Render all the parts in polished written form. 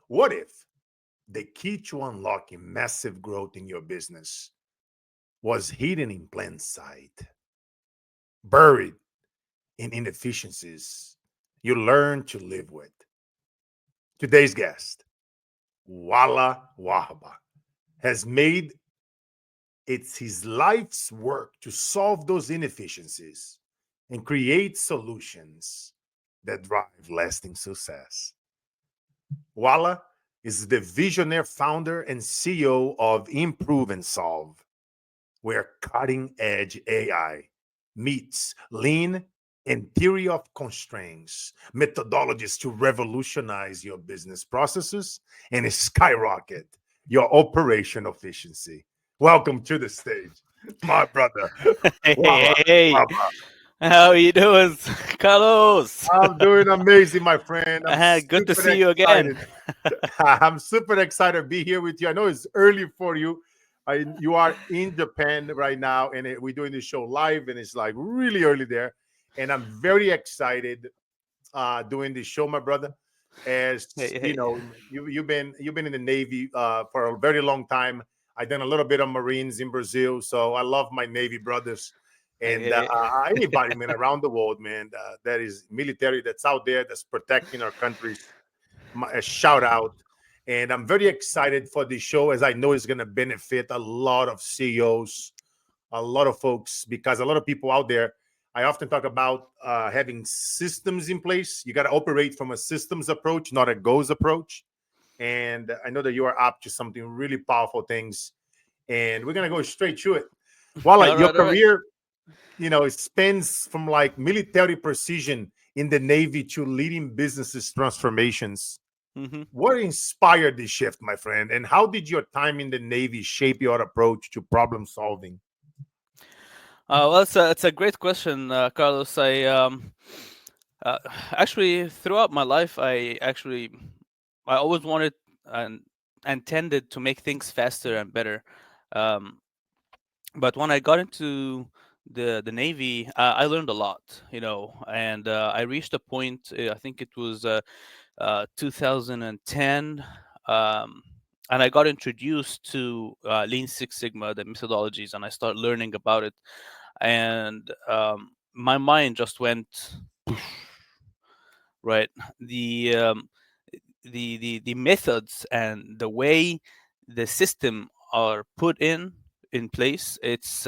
What if the key to unlocking massive growth in your business was hidden in plain sight, buried in inefficiencies you learn to live with? Today's guest, Walaa Wahba, has made it's his life's work to solve those inefficiencies and create solutions that drive lasting success. Walaa is the visionary founder and CEO of Improve and Solve, where cutting edge AI meets lean and theory of constraints, methodologies to revolutionize your business processes and skyrocket your operation efficiency. Welcome to the stage, my brother, Hey, Walaa hey, hey, Wahba. how you doing, Carlos? I'm doing amazing, my friend. I'm Good to super see you again. excited. I'm super excited to be here with you. I know it's early for you. You are in Japan right now, and we're doing this show live, and it's like really early there. And I'm very excited doing this show, my brother. As Hey, you hey. know, you've been in the Navy for a very long time. I've done a little bit of Marines in Brazil, so I love my Navy brothers. Hey, And hey, anybody, man, around the world, man, that is military that's out there that's protecting our countries, a shout out. And I'm very excited for this show as I know it's going to benefit a lot of CEOs, a lot of folks, because a lot of people out there, I often talk about having systems in place. You got to operate from a systems approach, not a goals approach. And I know that you are up to something really powerful things. And we're going to go straight to it. While all your right, all right. career, it spans from like military precision in the Navy to leading businesses transformations. Mm-hmm. What inspired this shift, my friend? And how did your time in the Navy shape your approach to problem solving? Well, it's a great question, Carlos. Uh, Actually, throughout my life, I always wanted and intended to make things faster and better. Um, but when I got into the Navy, I learned a lot, and I reached a point. I think it was 2010, um, and I got introduced to Lean Six Sigma, the methodologies, and I started learning about it. And my mind just went right. The um, the methods and the way the system are put in place, it's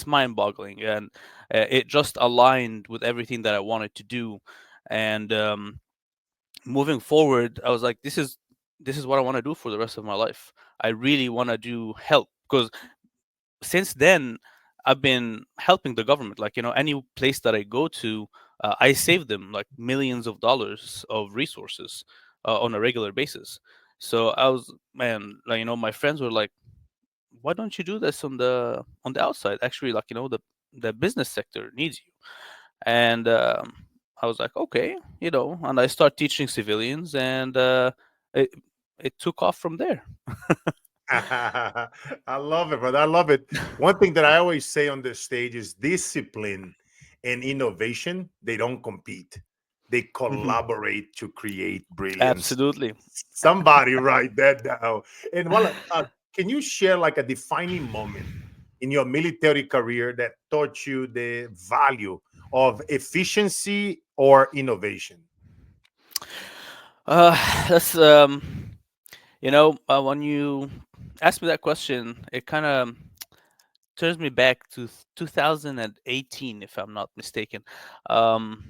mind-boggling, and it just aligned with everything that I wanted to do. And moving forward, I was like, this is what I want to do for the rest of my life. I really want to do help, because since then I've been helping the government. Like, any place that I go to, I save them like millions of dollars of resources on a regular basis. So I was, man, like, my friends were like, why don't you do this on the outside? Actually, like, the business sector needs you. And I was like, okay, and I start teaching civilians, and it it took off from there. I love it, brother. I love it. One thing that I always say on this stage is discipline and innovation, they don't compete. They Mhm. collaborate to create brilliance. Absolutely. Somebody write that down. And can you share like a defining moment in your military career that taught you the value of efficiency or innovation? Uh, that's when you ask me that question, it kind of turns me back to 2018, if I'm not mistaken. Um,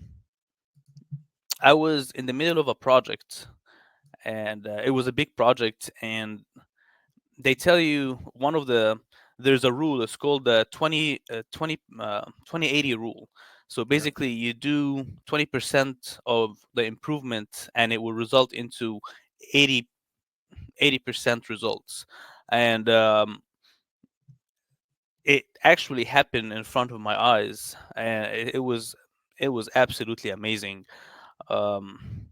I was in the middle of a project, and it was a big project, and they tell you there's a rule. It's called the 20 rule. So Yeah. basically, you do 20% of the improvement, and it will result into 80 80% results. And it actually happened in front of my eyes, and it was absolutely amazing. um,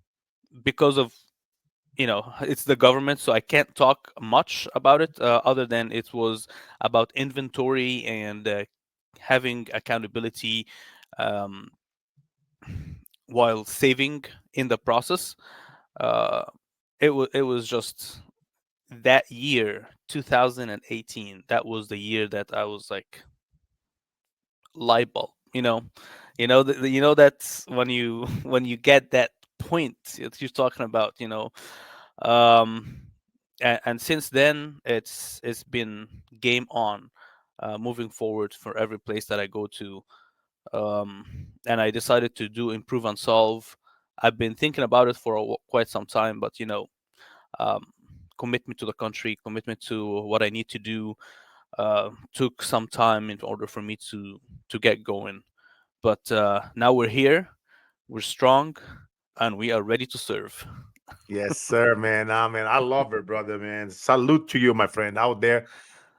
because of, it's the government, so I can't talk much about it, other than it was about inventory and having accountability, um, while saving in the process. uh, it was just that year, 2018. That was the year that I was like light bulb. That's when you when you get that point that you're talking about. Um, and since then it's been game on, moving forward for every place that I go to. And I decided to do improve and solve. I've been thinking about it for quite some time, but um, commitment to the country, commitment to what I need to do, took some time in order for me to get going. But now we're here, we're strong, and we are ready to serve. Yes, sir, man. Man, I love it, brother, man. Salute to you, my friend, out there,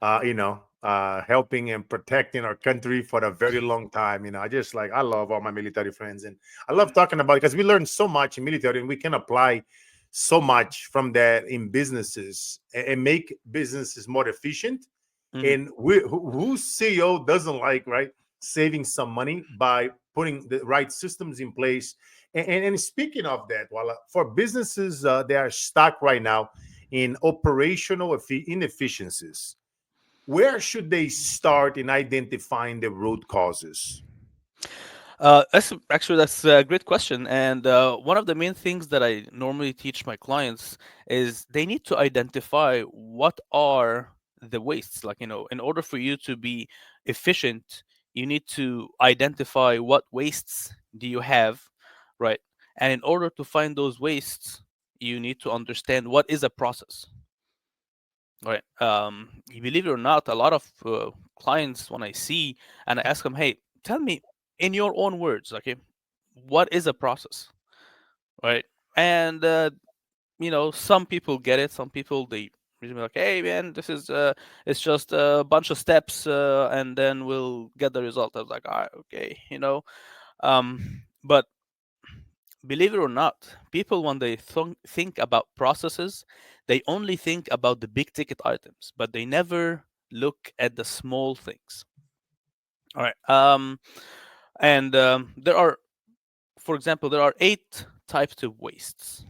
helping and protecting our country for a very long time. I just like, I love all my military friends, and I love talking about it because we learn so much in military and we can apply so much from that in businesses and make businesses more efficient. Mhm. And whose CEO doesn't like, right, saving some money by putting the right systems in place. And speaking of that, for businesses they are stuck right now in operational inefficiencies, where should they start in identifying the root causes? That's a great question, and one of the main things that I normally teach my clients is they need to identify what are the wastes. Like, in order for you to be efficient, you need to identify what wastes do you have, right? And in order to find those wastes, you need to understand what is a process, right? You believe it or not, a lot of clients, when I see and I ask them, hey, tell me in your own words, okay, what is a process, right? And some people get it, some people they really be like, hey man, this is it's just a bunch of steps, and then we'll get the result. I was like, all right, okay, but believe it or not, people when they think about processes, they only think about the big ticket items, but they never look at the small things. All right. And there are, for example, there are 8 types of wastes.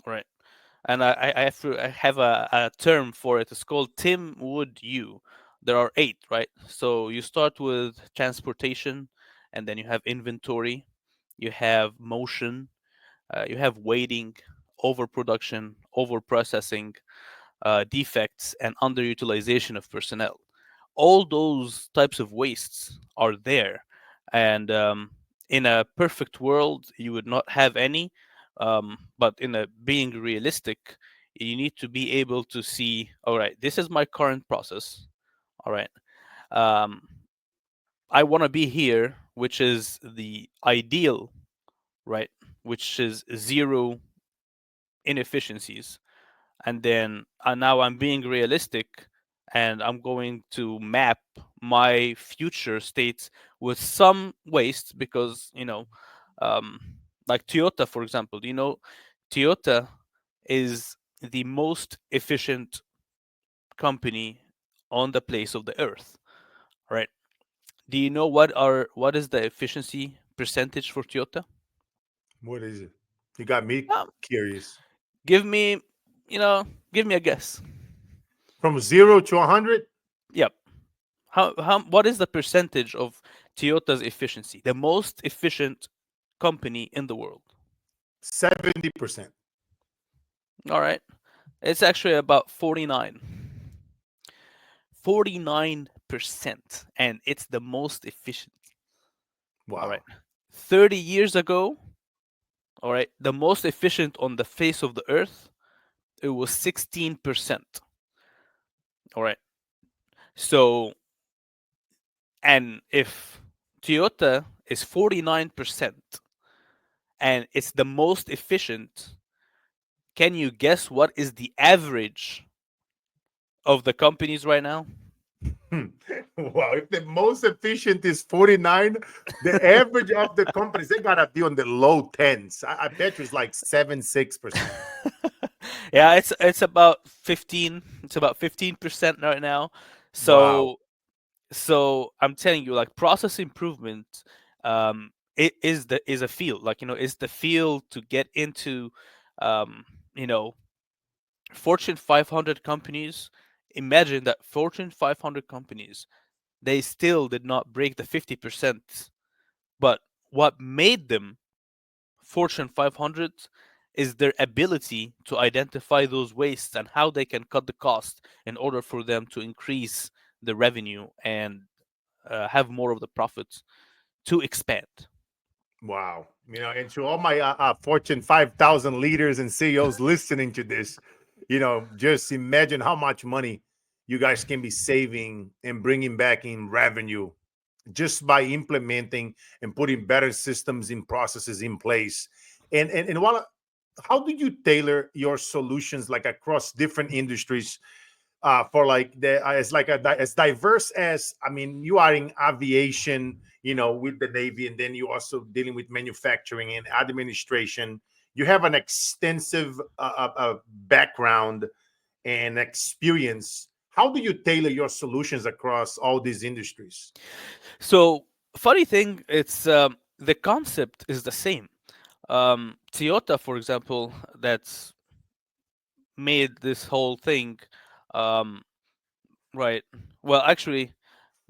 All right. And I have a term for it. It's called Tim Wood U. There are 8, right? So you start with transportation, and then you have inventory, you have motion, you have waiting, overproduction, overprocessing, defects, and underutilization of personnel. All those types of wastes are there, and in a perfect world, you would not have any. But in a being realistic, you need to be able to see. All right, this is my current process. All right, um, I want to be here, which is the ideal, right? Which is zero inefficiencies. And then now I'm being realistic, and I'm going to map my future states with some waste, because um, like Toyota, for example. Toyota is the most efficient company on the place of the earth, right? Do you know what is the efficiency percentage for Toyota? What is it? You got me um, curious. give me give me a guess. From 0 to 100. Yep. What is the percentage of Toyota's efficiency? The most efficient company in the world. 70%. All right. It's actually about 49. 49%, and it's the most efficient. All right. Wow. 30 years ago, all right, the most efficient on the face of the earth, it was 16%. All right. So, and if Toyota is 49% and it's the most efficient, can you guess what is the average of the companies right now? Hmm. Wow. If the most efficient is 49, the average of the companies, they got to be on the low tens. I bet you it's like 7, 6%. Yeah, it's about 15. It's about 15% right now. Wow. So I'm telling you, like, process improvement, it is a field. Like, it's the field to get into. you know, Fortune 500 companies, imagine that Fortune 500 companies, they still did not break the 50%. But what made them Fortune 500 is their ability to identify those wastes and how they can cut the cost in order for them to increase the revenue and have more of the profits to expand. Wow. And to all my Fortune 5,000 leaders and CEOs listening to this, just imagine how much money you guys can be saving and bringing back in revenue just by implementing and putting better systems and processes in place. And while how do you tailor your solutions like across different industries for like the as like as diverse as I mean you are in aviation, with the Navy, and then you also dealing with manufacturing and administration. You have an extensive background and experience. How do you tailor your solutions across all these industries? So, funny thing, it's the concept is the same. Toyota, for example, that's made this whole thing, um, right? Well, actually,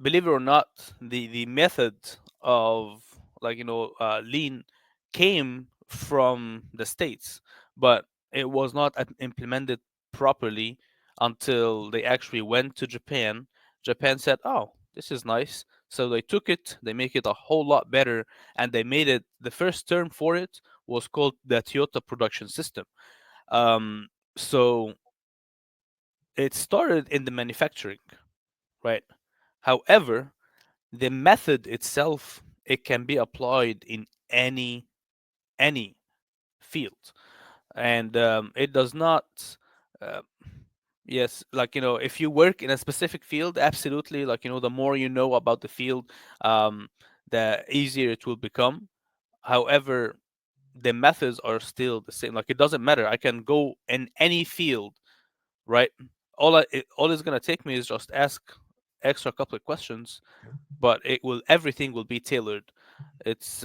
believe it or not, the method of lean came from the states, but it was not implemented properly until they actually went to Japan. Japan said, "Oh, this is nice." So they took it, they make it a whole lot better, and they made it. The first term for it was called the Toyota Production System. Um, so it started in the manufacturing, right? However, the method itself, it can be applied in any field, and it does not uh, yes, like if you work in a specific field, absolutely, like the more you know about the field, um, the easier it will become. However, the methods are still the same. Like, it doesn't matter, I can go in any field, right? All it's going to take me is just ask extra couple of questions, but everything will be tailored. It's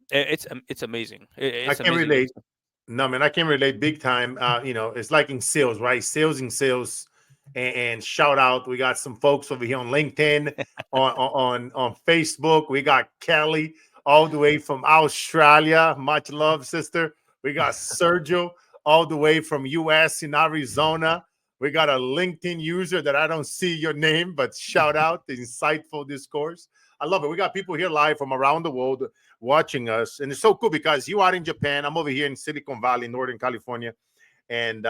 it's amazing. I It's can amazing. relate. No, man, I can relate big time. It's like in sales, right? Sales in sales, and shout out. We got some folks over here on LinkedIn, on Facebook. We got Kelly all the way from Australia. Much love, sister. We got Sergio all the way from US in Arizona. We got a LinkedIn user that I don't see your name, but shout out the insightful discourse. I love it. We got people here live from around the world watching us, and it's so cool because you are in Japan. I'm over here in Silicon Valley, Northern California, and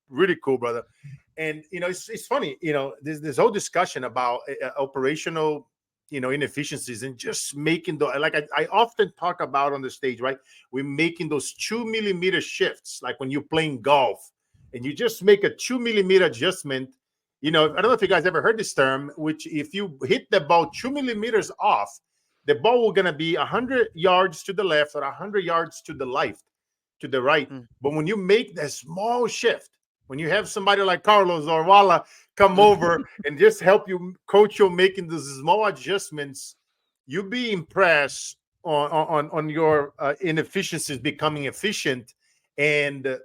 really cool, brother. And it's funny. There's this whole discussion about operational, inefficiencies, and just making the like I often talk about on the stage, right? We're making those 2 millimeter shifts, like when you're playing golf, and you just make a 2 millimeter adjustment. I don't know if you guys ever heard this term, which if you hit the ball 2 millimeters off, the ball will gonna be 100 yards to the left or 100 yards to the right. Mm. But when you make that small shift, when you have somebody like Carlos or Wala come Mm. over and just help you coach you making those small adjustments, you'll be impressed on your inefficiencies becoming efficient, and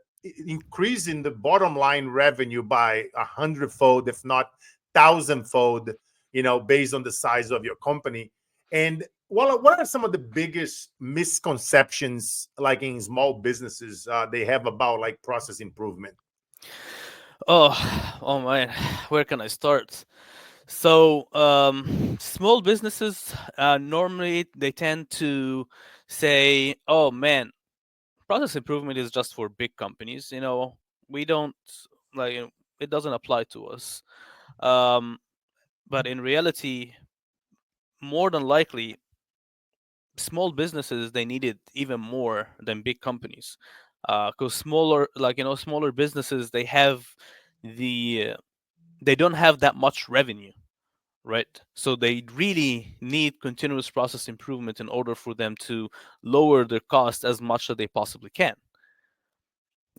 increasing the bottom line revenue by 100-fold, if not thousandfold, based on the size of your company. And what are some of the biggest misconceptions, like in small businesses, they have about like process improvement? Oh, oh man, where can I start? So, small businesses, normally they tend to say, "Oh man, process improvement is just for big companies." We don't like it doesn't apply to us. Um, but in reality, more than likely, small businesses, they need it even more than big companies, because smaller businesses, the they don't have that much revenue, right? So they really need continuous process improvement in order for them to lower their cost as much as they possibly can.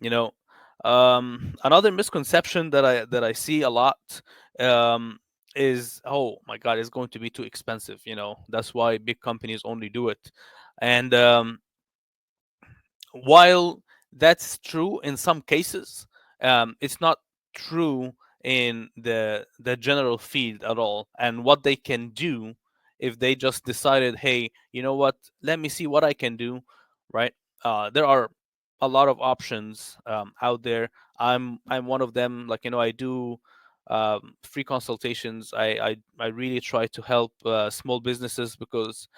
you know Another misconception that I see a lot, um, is, oh my god, it's going to be too expensive. That's why big companies only do it. And while that's true in some cases. It's not true in the general field at all. And what they can do if they just decided, hey, you know what? Let me see what I can do. Right? There are a lot of options out there. I'm one of them. Like I do free consultations. I really try to help small businesses because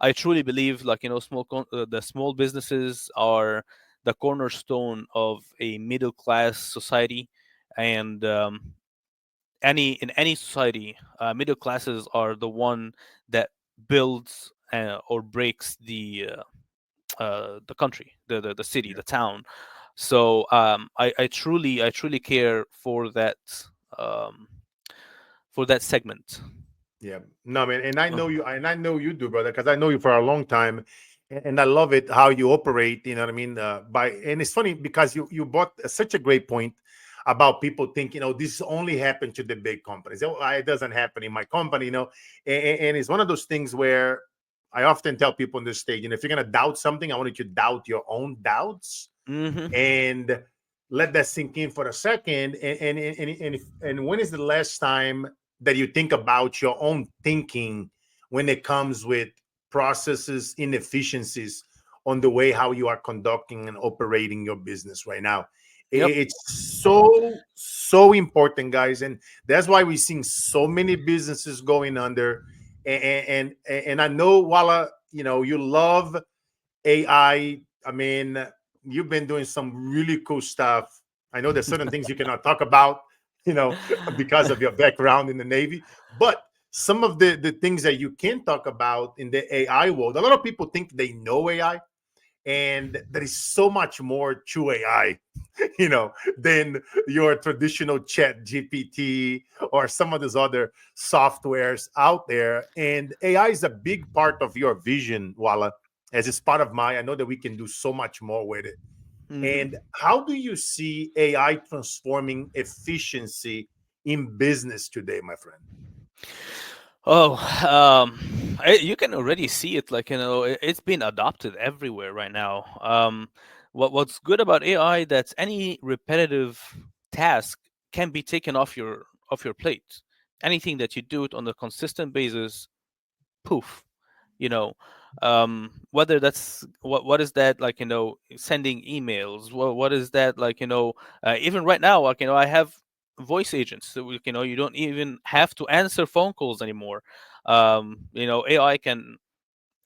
I truly believe, like the small businesses are the cornerstone of a middle class society, and any society, middle classes are the one that builds or breaks the country, the city, Yeah. the town. So I truly care um, for that segment. Yeah. No, man, and I Oh. know you, and I know you do, brother, because I know you for a long time, and I love it how you operate. You know what I mean? And it's funny because you brought such a great point about people thinking, oh, this only happened to the big companies. Oh, it doesn't happen in my company, and it's one of those things where I often tell people on this stage, if you're gonna doubt something, I want you to doubt your own doubts Hmm. and let that sink in for a second. And when is the last time that you think about your own thinking when it comes with processes, inefficiencies on the way how you are conducting and operating your business right now? Yep. It's so important, guys, and that's why we're seeing so many businesses going under. And I know, Wala, you love AI. I mean, you've been doing some really cool stuff. I know there's certain things you cannot talk about, you know, because of your background in the Navy, but some of the things that you can talk about in the AI world, a lot of people think they know AI, and there is so much more to AI, than your traditional chat GPT or some of these other softwares out there. And AI is a big part of your vision, Wala, as it's part of my. I know that we can do so much more with it. And Hmm. how do you see AI transforming efficiency in business today, my friend? Oh, you can already see it. Like it's been adopted everywhere right now. What's good about AI that's any repetitive task can be taken off your plate. Anything that you do it on a consistent basis, poof. You know, whether that's what is that, like sending emails. What is that, like even right now, like I have voice agents, so you don't even have to answer phone calls anymore. AI can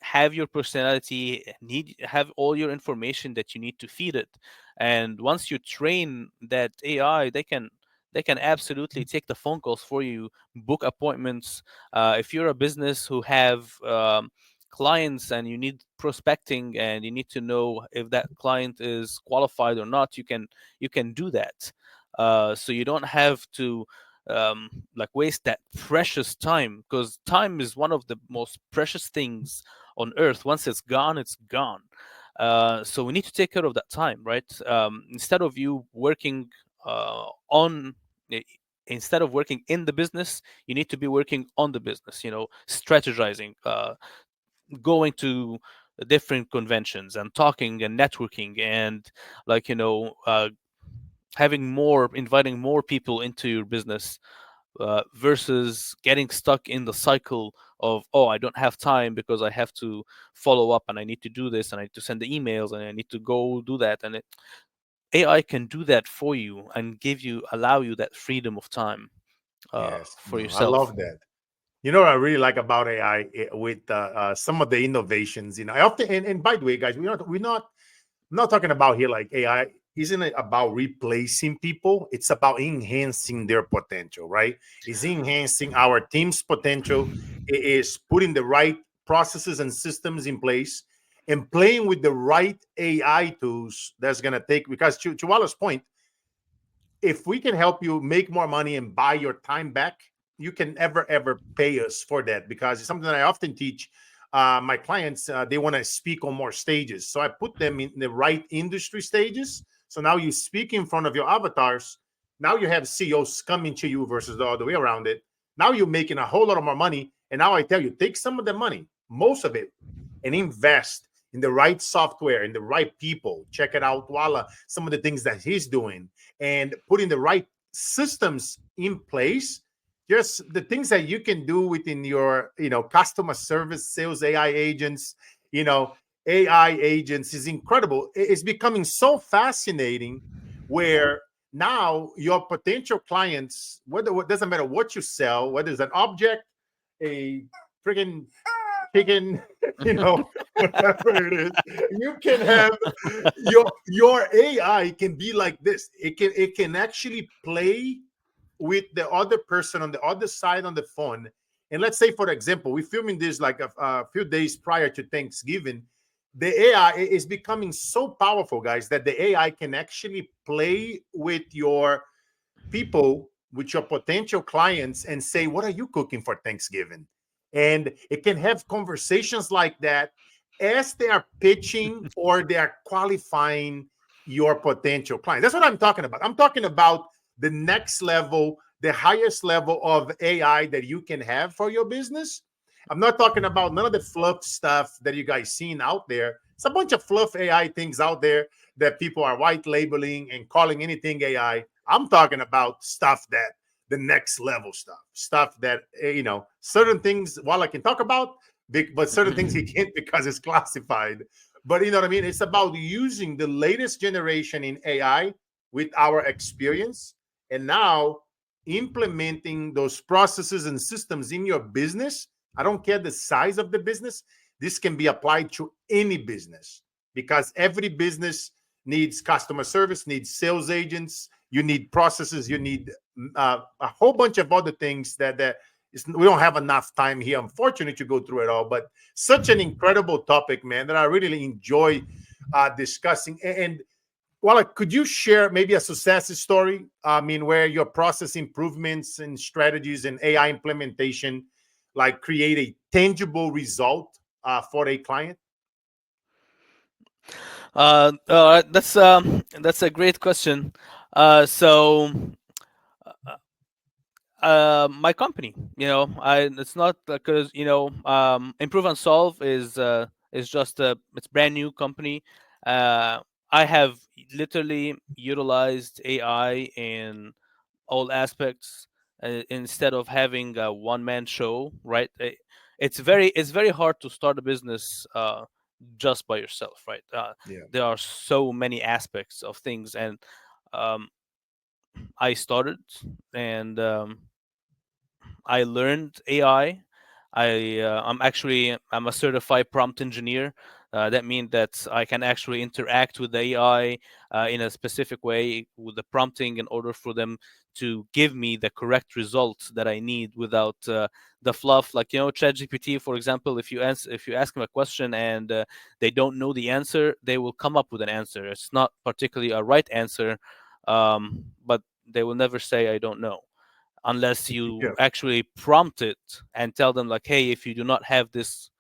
have your personality, need have all your information that you need to feed it. And once you train that AI, they can absolutely take the phone calls for you, book appointments. If you're a business who have clients and you need prospecting and you need to know if that client is qualified or not, you can do that. So you don't have to um, like waste that precious time, because time is one of the most precious things on earth. Once it's gone, it's gone. So we need to take care of that time, right? Instead of you working on i- instead of working in the business, you need to be working on the business, strategizing, going to different conventions and talking and networking, and like inviting more people into your business, versus getting stuck in the cycle of, oh, I don't have time because I have to follow up and I need to do this and I need to send the emails and I need to go do that. And AI can do that for you and allow you that freedom of time Yes, for no, I yourself. love that. You know what I really like about AI, with some of the innovations. I often, and by the way, guys, we're not I'm not talking about here like AI isn't it about replacing people? It's about enhancing their potential, right? It's enhancing our team's potential. It is putting the right processes and systems in place and playing with the right AI tools that's gonna take, because to Wala's point, if we can help you make more money and buy your time back, you can ever pay us for that, because it's something that I often teach my clients. They want to speak on more stages, so I put them in the right industry stages. So now you speak in front of your avatars. Now you have CEOs coming to you versus the other way around it. Now you're making a whole lot of more money, and now I tell you, take some of the money, most of it, and invest in the right software, in the right people. Check it out, Wala, some of the things that he's doing, and putting the right systems in place. Just the things that you can do within your, customer service, sales AI agents, you know, AI agents is incredible. It's becoming so fascinating where now your potential clients, whether it doesn't matter what you sell, whether it's an object, a freaking chicken, whatever it is, you can have your AI can be like this. It can actually play with the other person on the other side on the phone. And let's say, for example, we're filming this like a few days prior to Thanksgiving. The AI is becoming so powerful, guys, that the AI can actually play with your people, with your potential clients, and say, what are you cooking for Thanksgiving? And it can have conversations like that as they are pitching or they are qualifying your potential client. That's what I'm talking about. I'm talking about the next level, the highest level of AI that you can have for your business. I'm not talking about none of the fluff stuff that you guys seen out there. It's a bunch of fluff AI things out there that people are white labeling and calling anything AI. I'm talking about stuff that the next level stuff that, certain things, while I can talk about, but certain things he can't because it's classified. But you know what I mean? It's about using the latest generation in AI with our experience, and now implementing those processes and systems in your business. I don't care the size of the business. This can be applied to any business because every business needs customer service, needs sales agents, you need processes, you need a whole bunch of other things we don't have enough time here, unfortunately, to go through it all. But such an incredible topic, man, that I really enjoy discussing. And well, could you share maybe a success story? I mean, where your process improvements and strategies and AI implementation, like, create a tangible result for a client? That's a great question. So my company, I it's not because Improve and Solve is just it's brand new company. uh I have literally utilized AI in all aspects, instead of having a one man show, right? It's very hard to start a business just by yourself, right? Yeah. There are so many aspects of things, and um I started, and I learned AI. I'm a certified prompt engineer. That means that I can actually interact with the AI in a specific way with the prompting in order for them to give me the correct results that I need without the fluff. Like ChatGPT, for example, if you ask them a question and they don't know the answer, they will come up with an answer. It's not particularly a right answer, but they will never say I don't know unless Yeah. you actually prompt it and tell them like, hey, if you do not have this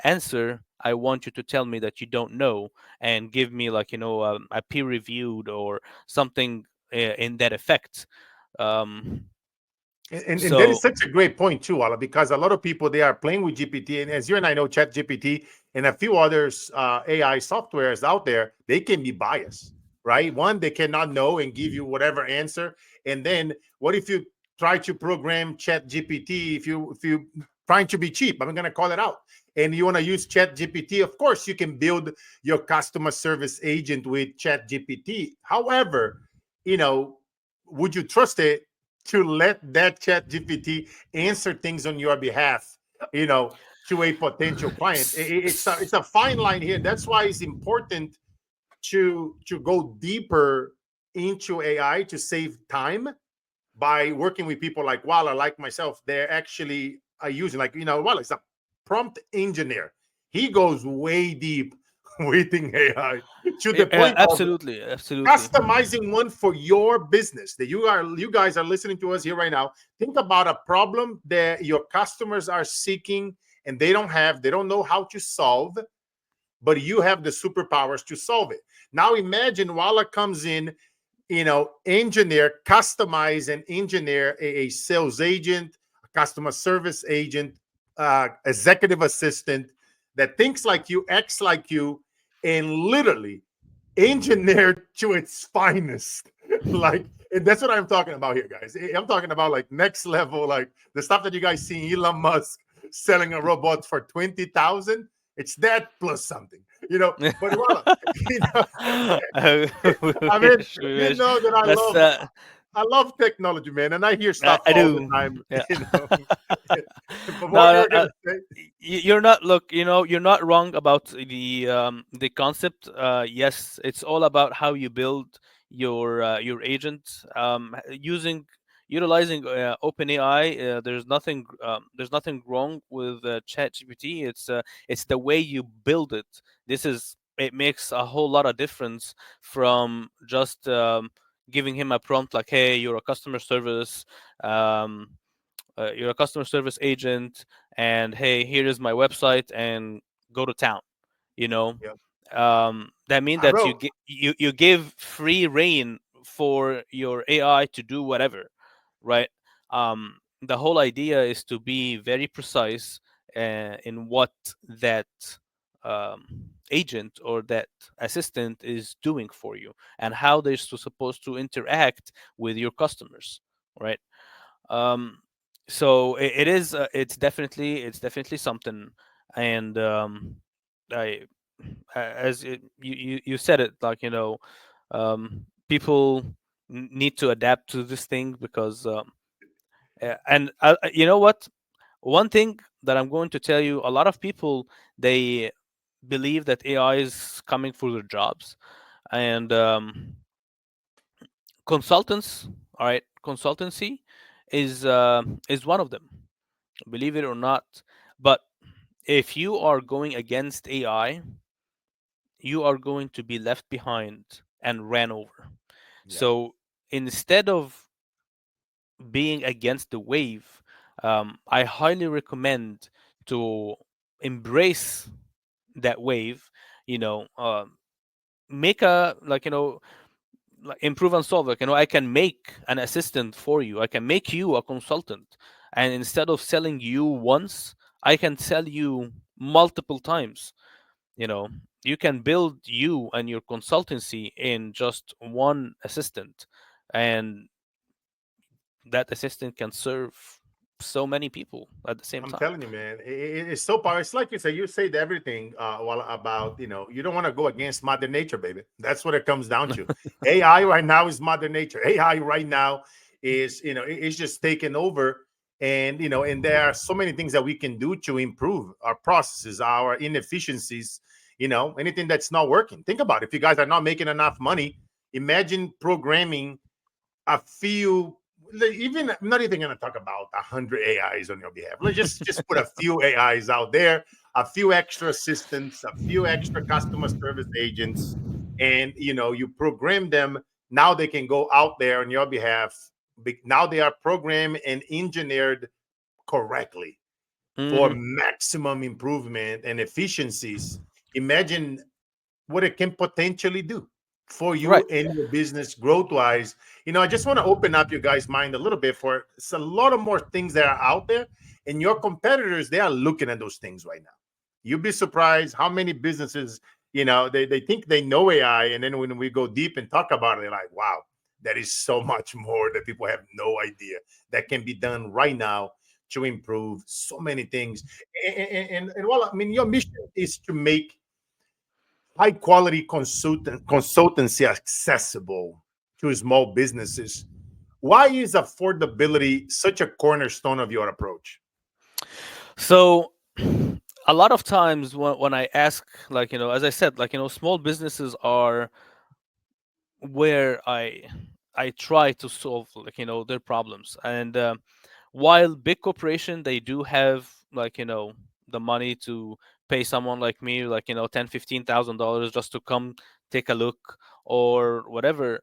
answer, I want you to tell me that you don't know and give me like a peer reviewed or something in that effect. um And that is so such a great point too, Wala, because a lot of people, they are playing with GPT, and as you and I know, Chat GPT and a few others AI softwares out there, they can be biased, right? One, they cannot know and give you whatever answer, and then what if you try to program Chat GPT? If you trying to be cheap, I'm going to call it out, and you want to use Chat GPT, of course, you can build your customer service agent with Chat GPT. However, you know, would you trust it to let that Chat GPT answer things on your behalf, you know, to a potential client? It's a fine line here. That's why it's important to go deeper into AI to save time by working with people like Wala, like myself. They're actually are using, like, Wala is a prompt engineer. He goes way deep within AI to the point of absolutely, absolutely. customizing one for your business. That you guys are listening to us here right now. Think about a problem that your customers are seeking and they don't know how to solve, but you have the superpowers to solve it. Now imagine Walla comes in, customize and engineer a sales agent, a customer service agent, executive assistant that thinks like you, acts like you, and literally engineered to its finest. Like, and that's what I'm talking about here, guys. I'm talking about like next level, like the stuff that you guys see Elon Musk selling a robot for 20,000. It's that plus something, you know. But voila, you know, We I mean, we you wish. know that That's I love technology, man, and I hear I, stuff I all the do. time, Yeah. you know. But what No, you no, were gonna say? you're not. Look, you're not wrong about the concept. Yes, it's all about how you build your agent using utilizing OpenAI. There's nothing wrong with ChatGPT. It's the way you build it. It makes a whole lot of difference from just giving him a prompt like, "Hey, you're a customer service agent, and hey, here is my website, and go to town." you know Yeah, that means I that wrote. you give free reign for your AI to do whatever, right? The whole idea is to be very precise in what that agent or that assistant is doing for you, and how they're supposed to interact with your customers, right? um it's definitely something. And I as you said it, like, people need to adapt to this thing, because and you know what, one thing that I'm going to tell you: a lot of people, they believe that AI is coming for their jobs. And consultants, all right, consultancy is one of them, believe it or not. But if you are going against AI, you are going to be left behind and ran over. Yeah, So instead of being against the wave, I highly recommend to embrace that wave. You know, make a like like improve and solve. Like, I can make an assistant for you. I can make you a consultant, and instead of selling you once, I can sell you multiple times. you know you can build you and your consultancy in just one assistant, and that assistant can serve so many people at the same I'm time. telling you, man, it's so powerful. It's like you say, you said everything well about, you don't want to go against Mother Nature, baby. That's what it comes down to. AI right now is Mother Nature. AI right now is, it's just taking over. And, and there are so many things that we can do to improve our processes, our inefficiencies, anything that's not working. Think about it. If you guys are not making enough money, imagine programming a few, even I'm not even going to talk about 100 AIs on your behalf. Let's just put a few AIs out there, a few extra assistants, a few extra customer service agents, and you program them. Now they can go out there on your behalf. Now they are programmed and engineered correctly for Hmm. maximum improvement and efficiencies. Imagine what it can potentially do for Right. you and your business growth wise. I just want to open up your guys' mind a little bit for it's a lot of more things that are out there, and your competitors, they are looking at those things right now. You'd be surprised how many businesses, they think they know AI, and then when we go deep and talk about it, they're like, wow, that is so much more that people have no idea that can be done right now to improve so many things. And well, I mean, your mission is to make high quality consultancy accessible to small businesses. Why is affordability such a cornerstone of your approach? So a lot of times when I ask, like, as I said, like, small businesses are where I try to solve, like, their problems. And while big corporation, they do have, like, the money to pay someone like me, like, 10-15 thousand dollars just to come take a look or whatever.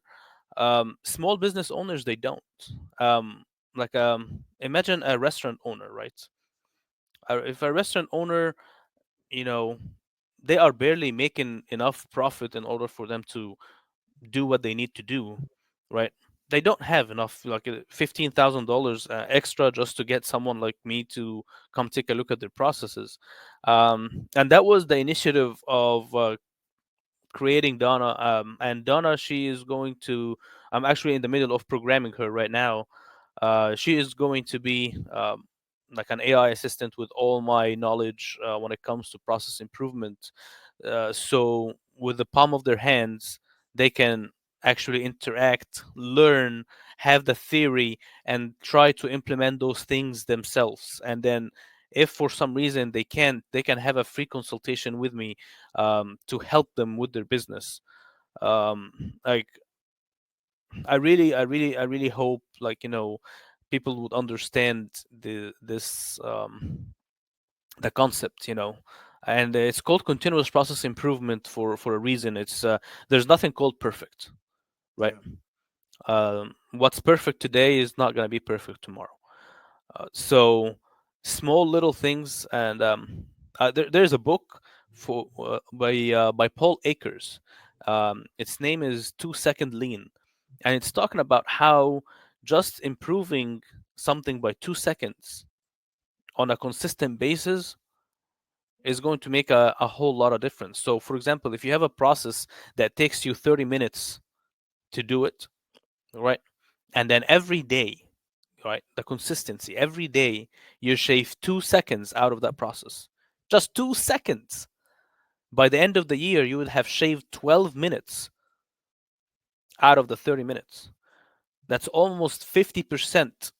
Small business owners, they don't. Like, imagine a restaurant owner, right? If a restaurant owner, you know they are barely making enough profit in order for them to do what they need to do, right? they don't have enough, like $15,000 extra just to get someone like me to come take a look at their processes. And that was the initiative of creating Donna. And Donna, she is going to. I'm actually in the middle of programming her right now. She is going to be like an AI assistant with all my knowledge when it comes to process improvement. So with the palm of their hands, they can actually interact, learn, have the theory, and try to implement those things themselves. And then, if for some reason they can't, they can have a free consultation with me to help them with their business. Like I really hope, like, people would understand this the concept, and it's called continuous process improvement for a reason. It's There's nothing called perfect, right? Yeah. What's perfect today is not going to be perfect tomorrow. So small little things, and there's a book by Paul Akers. Its name is 2 Second Lean, and it's talking about how just improving something by 2 seconds on a consistent basis is going to make a whole lot of difference. So, for example, if you have a process that takes you 30 minutes to do it, right? And then every day, right? The consistency, every day you shave 2 seconds out of that process. Just 2 seconds. By the end of the year, you will have shaved 12 minutes out of the 30 minutes. That's almost 50%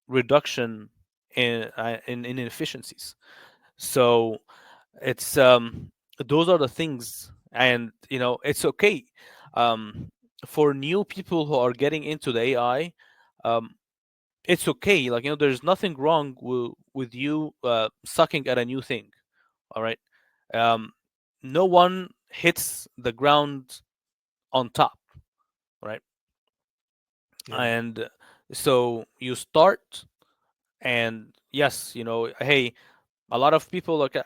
reduction in inefficiencies. So it's those are the things, and it's okay um, for new people who are getting into the AI. Um, it's okay. Like, there's nothing wrong with you sucking at a new thing. All right. Um, no one hits the ground on top, right? Yeah. And so you start, and yes, hey, a lot of people, like,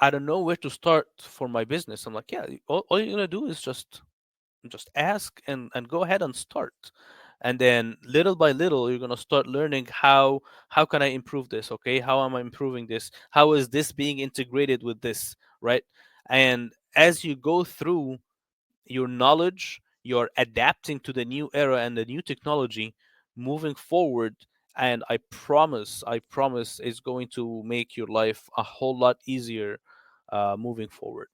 I don't know where to start for my business. I'm like, yeah, all you're gonna do is just ask and go ahead and start, and then little by little you're going to start learning how can I improve this. Okay, how am I improving this? How is this being integrated with this, right? And as you go through your knowledge, you're adapting to the new era and the new technology moving forward. And I promise it's going to make your life a whole lot easier moving forward.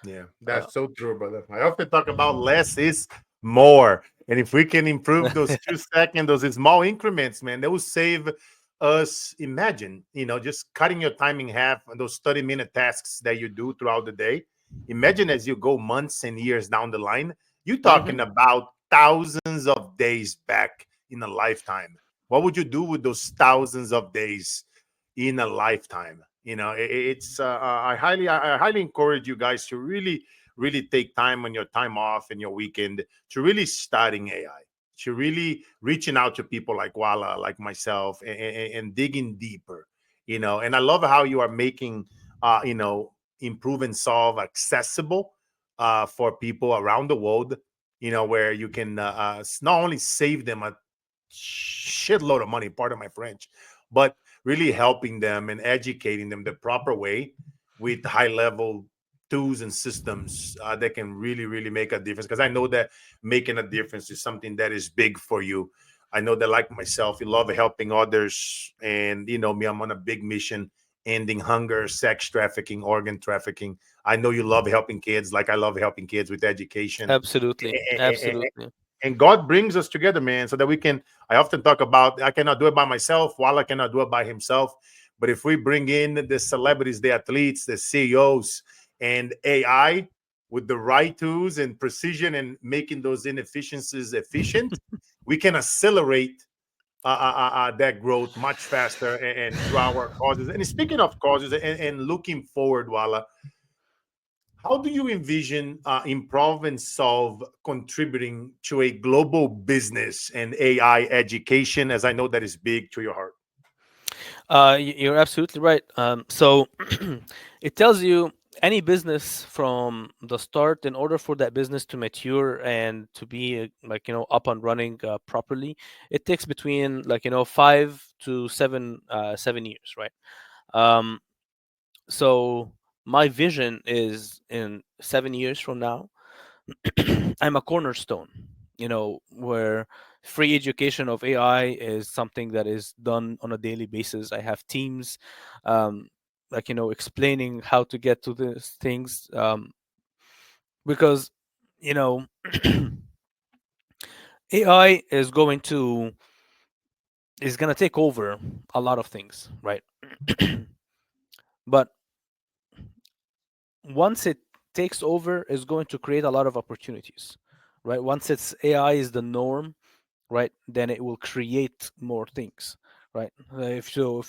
Yeah, uh, that's so true, brother. I often talk about less is more. And if we can improve those 2 seconds, those small increments, man, they will save us. Imagine, just cutting your time in half on those 30-minute tasks that you do throughout the day. Imagine as you go months and years down the line, you're mhm. talking about thousands of days back in a lifetime. What would you do with those thousands of days in a lifetime? It's I highly encourage you guys to really take time on your time off and your weekend to really studying AI, to really reaching out to people like Wala, like myself, and digging deeper. And I love how you are making improve and solve accessible for people around the world, where you can not only save them a shitload of money, pardon my French, but really helping them and educating them the proper way with high level tools and systems that can really make a difference. Because I know that making a difference is something that is big for you. I know that, like myself, you love helping others, and me, I'm on a big mission ending hunger, sex trafficking, organ trafficking. I know you love helping kids, like I love helping kids with education. Absolutely, absolutely. And God brings us together, man, so that we can. I often talk about I cannot do it by myself. Walla cannot do it by himself. But if we bring in the celebrities, the athletes, the CEOs, and AI with the right tools and precision and making those inefficiencies efficient, we can accelerate that growth much faster and through our causes. And speaking of causes and looking forward, Walla, how do you envision Improv and Solve contributing to a global business and AI education, as I know that is big to your heart? You're absolutely right. So it tells you. any business from the start, in order for that business to mature and to be like up and running properly, it takes between 5 to 7 years, right? um so my vision is in 7 years from now, I'm a cornerstone, where free education of AI is something that is done on a daily basis. I have teams, um, explaining how to get to these things, because, you know, AI is going to take over a lot of things, right? But once it takes over, is going to create a lot of opportunities, right? Once it's AI is the norm, right, then it will create more things, right? If you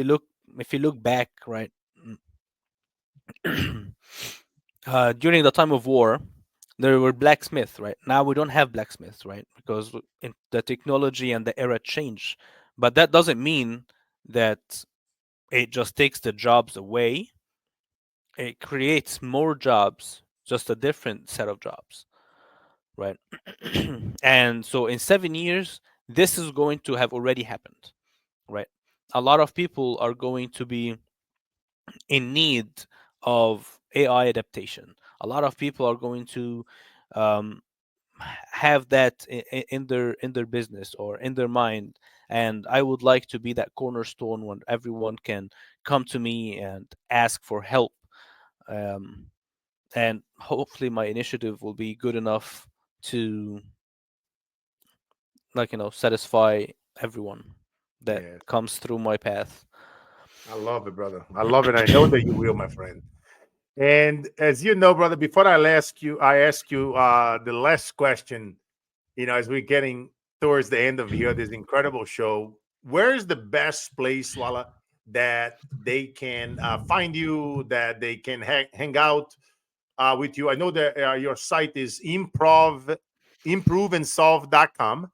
look back, right, during the time of war, there were blacksmiths, right? Now we don't have blacksmiths, right? Because the technology and the era change. But that doesn't mean that it just takes the jobs away. It creates more jobs, just a different set of jobs, right? And so in 7 years, this is going to have already happened, right? A lot of people are going to be in need of AI adaptation. A lot of people are going to um, have that in their business or in their mind, and I would like to be that cornerstone when everyone can come to me and ask for help. Um, and hopefully, my initiative will be good enough to satisfy everyone that Yes, comes through my path. I love it, brother. I love it. I know that you will, my friend. And as you know, brother, before I ask you the last question. As we're getting towards the end of here, this incredible show, where is the best place, Wala, that they can find you, that they can hang out with you? I know that your site is improveandsolve.com.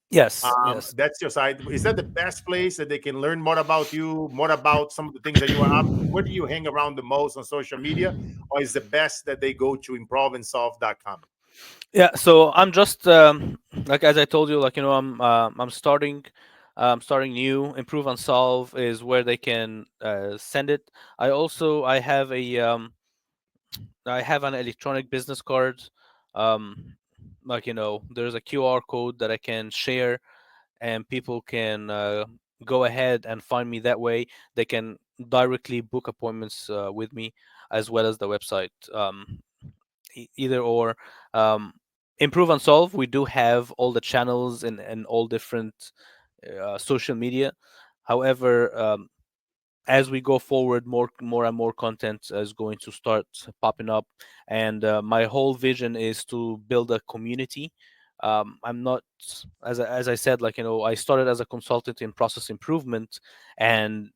Yes, yes. That's your site. Is that the best place that they can learn more about you, more about some of the things that you are up to? Where do you hang around the most on social media? Or is the best that they go to improveandsolve.com? Yeah, so I'm just like as I told you, I'm starting new. Improve and solve is where they can send it. I have an electronic business card. Um, there's a QR code that I can share, and people can go ahead and find me that way. They can directly book appointments with me, as well as the website. Either or. um, Improve and solve, we do have all the channels and all different social media. However, as we go forward, more and more content is going to start popping up, and my whole vision is to build a community. I'm not, as I said, I started as a consultant in process improvement, and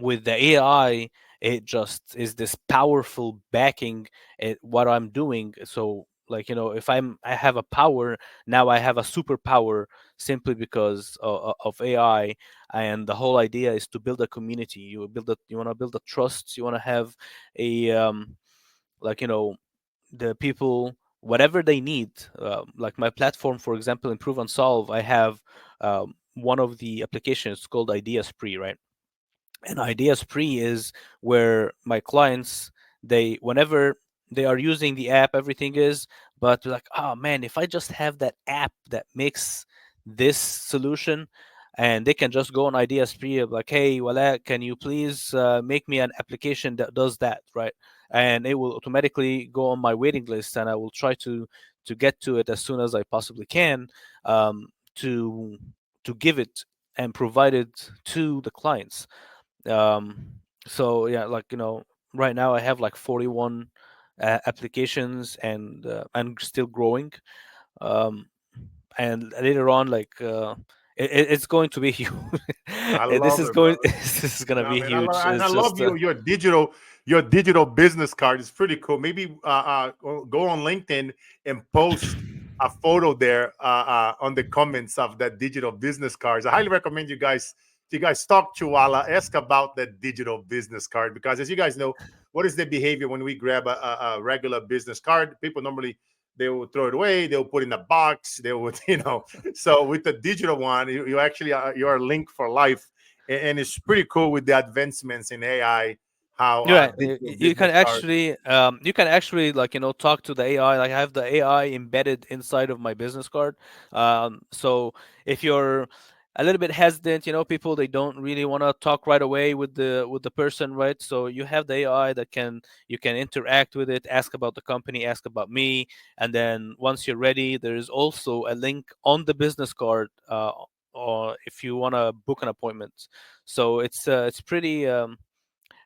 with the AI, it just is this powerful backing at what I'm doing. So if I have a power, now I have a superpower, simply because of AI. And the whole idea is to build a community. You want to build a trust. You want to have a like you know the people, whatever they need. Like my platform, for example, Improve and Solve, I have one of the applications called Idea Spree, right? And Idea Spree is where my clients, they whenever they are using the app, everything is, but they're like, oh man, if I just have that app that makes this solution, and they can just go on Idea Spree of like, hey, Wala, can you please make me an application that does that, right? And it will automatically go on my waiting list, and I will try to get to it as soon as I possibly can, um, to to give it and provide it to the clients. um so yeah, right now I have like 41 applications, and still growing. um and later on, it's going to be huge. I this love is it, going brother. this is gonna No, be man, huge. and I It's love just your digital business card. It's pretty cool. Maybe go on LinkedIn and post a photo there on the comments of that digital business cards. I highly recommend you guys talk to Wala, ask about that digital business card, because as you guys know, what is the behavior when we grab a regular business card? People normally they will throw it away. They'll put it in a box. They would, So with the digital one, you actually you're linked for life, and it's pretty cool with the advancements in AI. How You're right. digital You can business cards. actually, like talk to the AI. Like I have the AI embedded inside of my business card. So if you're a little bit hesitant, people they don't really want to talk right away with the person, right? So you have the AI that you can interact with it, ask about the company, ask about me, and then once you're ready, there is also a link on the business card. Or if you want to book an appointment, so it's pretty.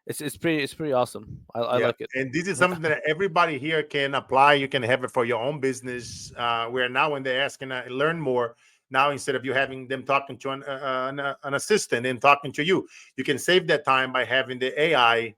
It's pretty awesome. I Yeah, like it. and this is Yeah. something that everybody here can apply. You can have it for your own business. Where now, when they're asking learn more, now instead of you having them talking to an assistant and talking to you, you can save that time by having the AI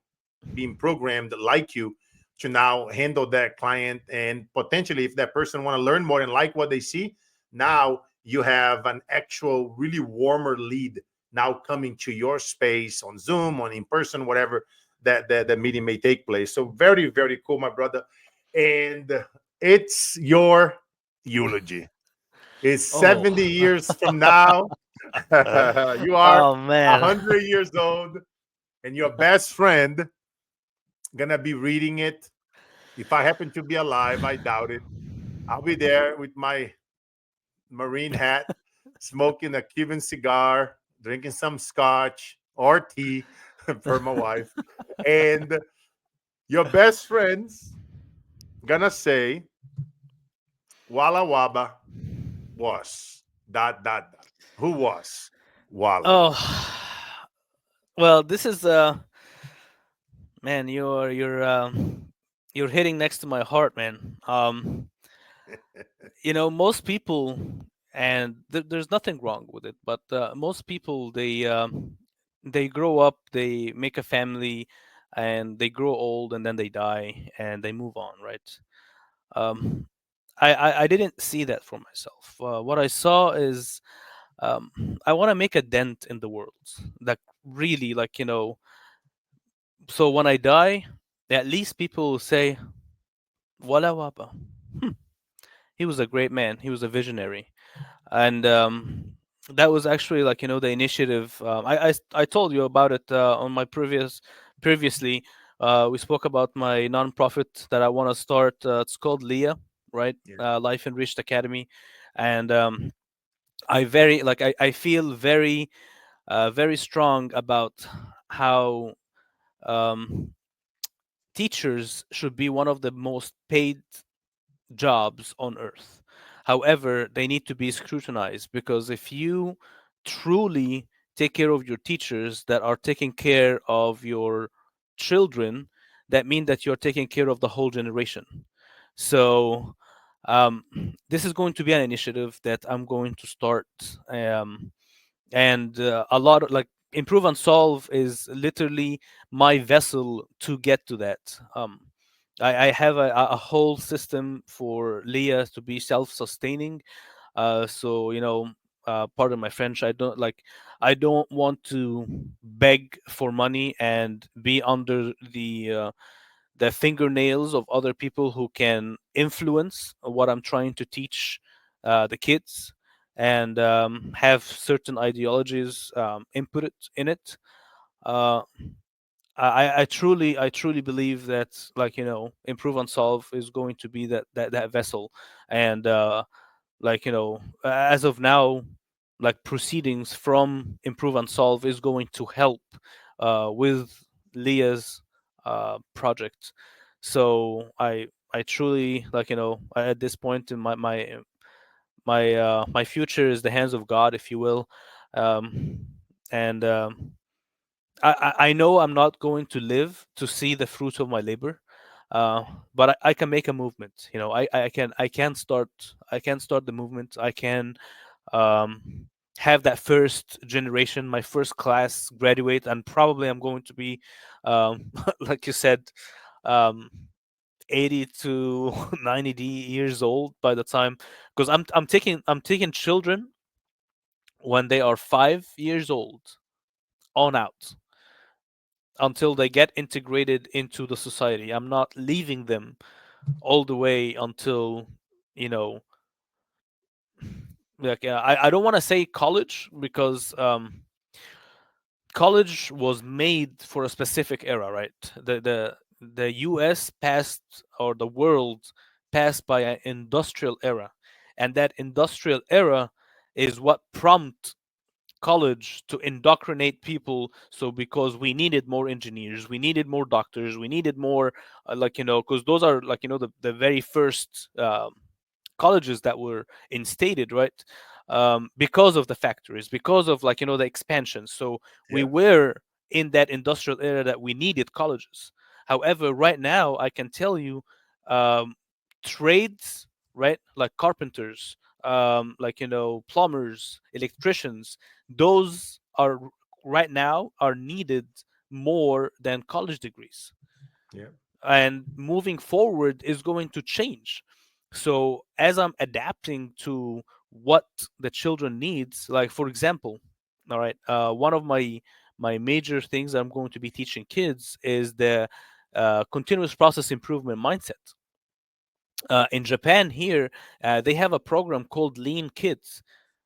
being programmed like you to now handle that client, and potentially if that person want to learn more and like what they see, now you have an actual really warmer lead now coming to your space on Zoom, on in person, whatever that the meeting may take place. So very, very cool, my brother. And it's your eulogy. It's Oh. 70 years from now. You are Oh man. 100 years old, and your best friend gonna be reading it. If I happen to be alive, I doubt it. I'll be there with my marine hat, smoking a Cuban cigar, drinking some scotch or tea for my wife, and your best friends gonna say Walaa Wahba was dot. Who was Walaa Oh. Wahba? Well, this is man, you're hitting next to my heart, man. Most people, and there's nothing wrong with it, but most people they grow up, they make a family, and they grow old, and then they die, and they move on, right? Um, I didn't see that for myself. What I saw is um, I want to make a dent in the world, like really, like so when I die, at least people will say, "Wala waba." Hmm, he was a great man. He was a visionary, and that was actually like the initiative. I told you about it on my previously. We spoke about my nonprofit that I want to start. It's called Leah, right? Yeah. Life Enriched Academy, and I feel very strong about how um, teachers should be one of the most paid jobs on earth. However, they need to be scrutinized because if you truly take care of your teachers that are taking care of your children, that means that you're taking care of the whole generation. So, um, this is going to be an initiative that I'm going to start. And a lot of like improve and solve is literally my vessel to get to that. I have a whole system for Leah to be self-sustaining. So pardon my French. I don't want to beg for money and be under the fingernails of other people who can influence what I'm trying to teach the kids, and have certain ideologies input in it. Uh, I truly believe that improve and solve is going to be that vessel, and as of now, like proceedings from improve and solve is going to help with Leah's project. So I truly at this point in my future is the hands of God, if you will. Um, and I know I'm not going to live to see the fruit of my labor, but I can make a movement. I can start the movement. I can um, have that first generation, my first class graduate, and probably I'm going to be, like you said, um, 80 to 90 years old by the time, because I'm taking children when they are 5 years old on out. until they get integrated into the society. I'm not leaving them all the way until, you know, like I don't want to say college because college was made for a specific era, right? The US passed, or the world passed by an industrial era, and that industrial era is what prompt college to indoctrinate people. So because we needed more engineers, we needed more doctors, we needed more because those are the very first colleges that were instated, right? Because of the factories, because of the expansion. So we Yeah. were in that industrial era that we needed colleges. However, right now I can tell you, um, trades, right, like carpenters, plumbers, electricians, those are right now are needed more than college degrees, Yeah. and moving forward is going to change. So as I'm adapting to what the children needs, like for example, all right, one of my major things I'm going to be teaching kids is the continuous process improvement mindset. In Japan here, they have a program called Lean Kids.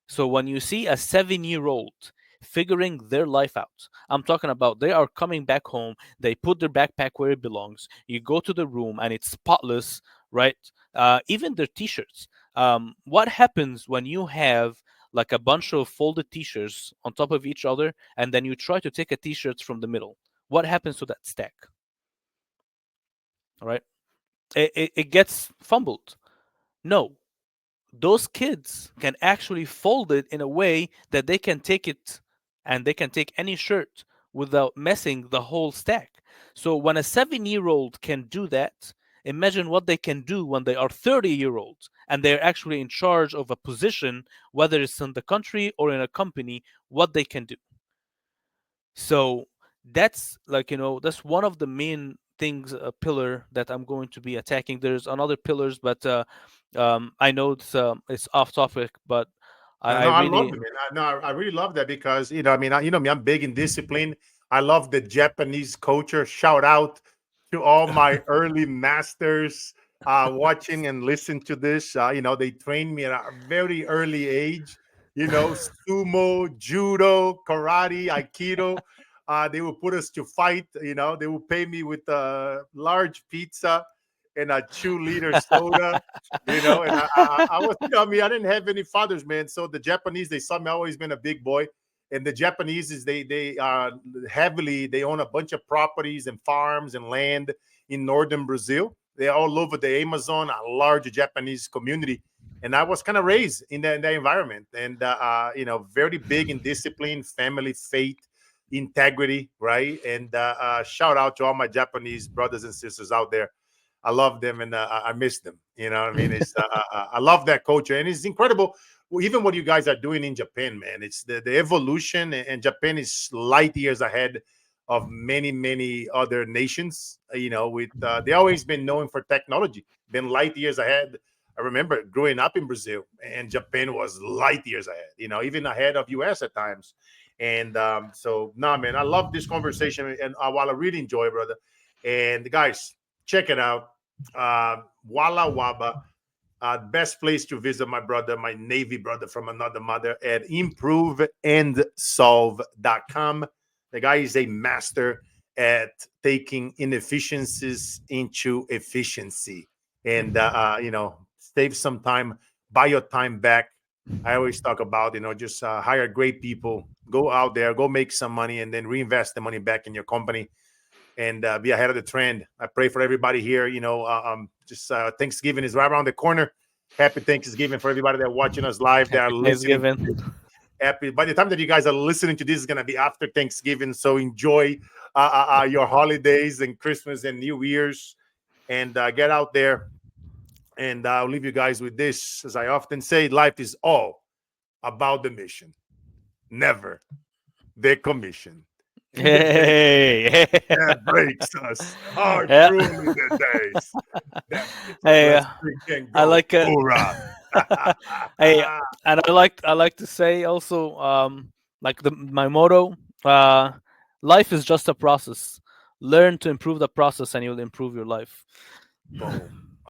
So when you see a 7-year old figuring their life out, I'm talking about they are coming back home, they put their backpack where it belongs, you go to the room and it's spotless, right? Even their t shirts. What happens when you have like a bunch of folded t shirts on top of each other and then you try to take a t shirt from the middle? What happens to that stack? All right? It gets fumbled. No, those kids can actually fold it in a way that they can take it, and they can take any shirt without messing the whole stack. So when a 7-year old can do that, imagine what they can do when they are 30-year olds and they're actually in charge of a position, whether it's in the country or in a company, what they can do. So that's that's one of the main things, a pillar that I'm going to be attacking. There's another pillars, but I know it's off topic, but I No, I love really it, man. I really love that because I mean, you know me, I'm big in discipline. I love the Japanese culture. Shout out to all my early masters watching and listen to this. They trained me at a very early age. Sumo, judo, karate, aikido. They will put us to fight. They will pay me with a large pizza and a 2-liter soda. And I was, I mean, I didn't have any fathers, man. So the Japanese, they saw me always been a big boy. And the Japanese is they heavily, they own a bunch of properties and farms and land in northern Brazil. They're all over the Amazon, a large Japanese community. And I was kind of raised in that environment, and very big in discipline, family, faith, integrity, right? And shout out to all my Japanese brothers and sisters out there. I love them, and I miss them. You know what I mean? I love that culture, and it's incredible. Well, even what you guys are doing in Japan, man. It's the evolution, and Japan is light years ahead of many other nations. With they always been known for technology, been light years ahead. I remember growing up in Brazil, and Japan was light years ahead. Even ahead of US at times. And so, nah, man, I love this conversation, and while I really enjoy, brother. And guys, check it out. Walaa Wahba. Best place to visit my brother, my Navy brother from another mother, at improveandsolve.com. The guy is a master at taking inefficiencies into efficiency, and save some time, buy your time back. I always talk about, just hire great people, go out there, go make some money, and then reinvest the money back in your company, and be ahead of the trend. I pray for everybody here. Just Thanksgiving is right around the corner. Happy Thanksgiving for everybody that are watching us live, that are happy listening to Thanksgiving. this. Happy. By the time that you guys are listening to this, is going to be after Thanksgiving. So enjoy your holidays and Christmas and New Year's, and get out there. And I'll leave you guys with this. As I often say, life is all about the mission, never the commission. And the day Hey, that breaks us are yeah. truly the days that makes us. Hey, Let's drink and I go. like it. Hoorah. Hey, and I like to say also, like my motto. Life is just a process. Learn to improve the process, and you'll improve your life. Boom.